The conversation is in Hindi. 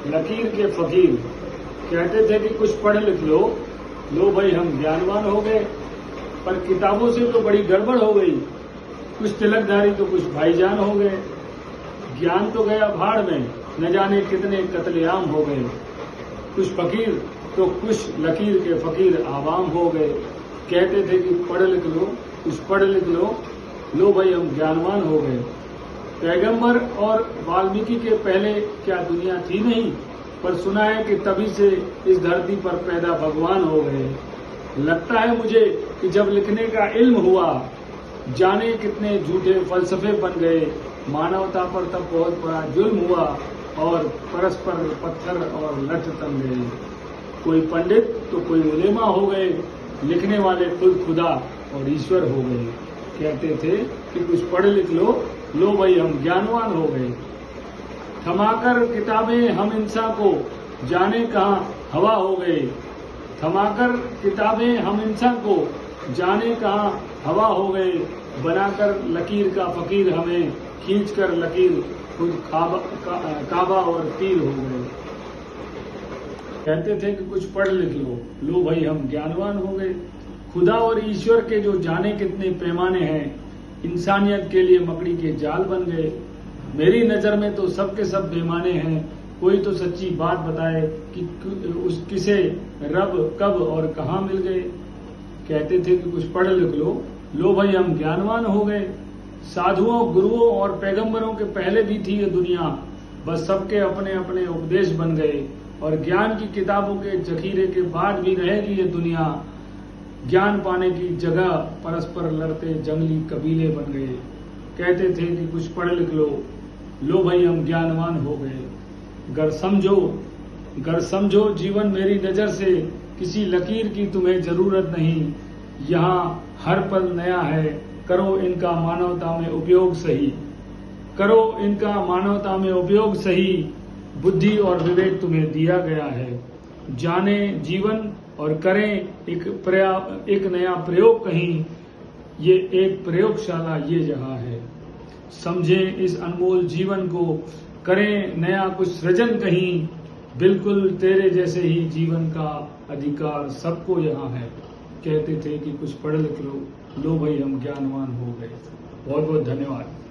लकीर के फकीर कहते थे कि कुछ पढ़ लिख लो भाई हम ज्ञानवान हो गए। पर किताबों से तो बड़ी गड़बड़ हो गई। कुछ तिलकधारी तो कुछ भाईजान हो गए। ज्ञान तो गया भाड़ में, न जाने कितने कत्लेआम हो गए। कुछ फकीर तो कुछ लकीर के फकीर आवाम हो गए। कहते थे कि पढ़ लिख लो, कुछ पढ़ लिख लो भाई हम ज्ञानवान हो गए। पैगंबर और वाल्मीकि के पहले क्या दुनिया थी नहीं, पर सुना है कि तभी से इस धरती पर पैदा भगवान हो गए। लगता है मुझे कि जब लिखने का इल्म हुआ, जाने कितने झूठे फलसफे बन गए। मानवता पर तब बहुत बड़ा जुल्म हुआ और परस्पर पत्थर और लठ तन गए। कोई पंडित तो कोई उलेमा हो गए, लिखने वाले खुद खुदा और ईश्वर हो गए। कहते थे कि कुछ पढ़ लिख लो भाई हम ज्ञानवान हो गए। थमाकर किताबें हम इंसान को जाने कहाँ हवा हो गए। थमाकर किताबें हम इंसान को जाने कहाँ हवा हो गए। बनाकर लकीर का फकीर हमें खींचकर लकीर खुद काबा और तीर हो गए। कहते थे कि कुछ पढ़ लिख लो भाई हम ज्ञानवान हो गए। खुदा और ईश्वर के जो जाने कितने पैमाने हैं, इंसानियत के लिए मकड़ी के जाल बन गए। मेरी नजर में तो सब बेमाने हैं। कोई तो सच्ची बात बताए कि किसे रब कब और कहाँ मिल गए। कहते थे कि कुछ पढ़ लिख लो भाई हम ज्ञानवान हो गए। साधुओं, गुरुओं और पैगंबरों के पहले भी थी ये दुनिया, बस सबके अपने अपने उपदेश बन गए। और ज्ञान की किताबों के जखीरे के बाद भी रहेगी ये दुनिया। ज्ञान पाने की जगह परस्पर लड़ते जंगली कबीले बन गए। कहते थे कि कुछ पढ़ लिख लो भाई हम ज्ञानवान हो गए। गर समझो जीवन मेरी नजर से, किसी लकीर की तुम्हें जरूरत नहीं। यहाँ हर पल नया है, करो इनका मानवता में उपयोग सही। करो इनका मानवता में उपयोग सही। बुद्धि और विवेक तुम्हें दिया गया है। जाने जीवन और करें एक नया प्रयोग कहीं। ये एक प्रयोगशाला ये जहां है। समझें इस अनमोल जीवन को, करें नया कुछ सृजन कहीं। बिल्कुल तेरे जैसे ही जीवन का अधिकार सबको यहाँ है। कहते थे कि कुछ पढ़ लिख लो भाई हम ज्ञानवान हो गए। बहुत बहुत धन्यवाद।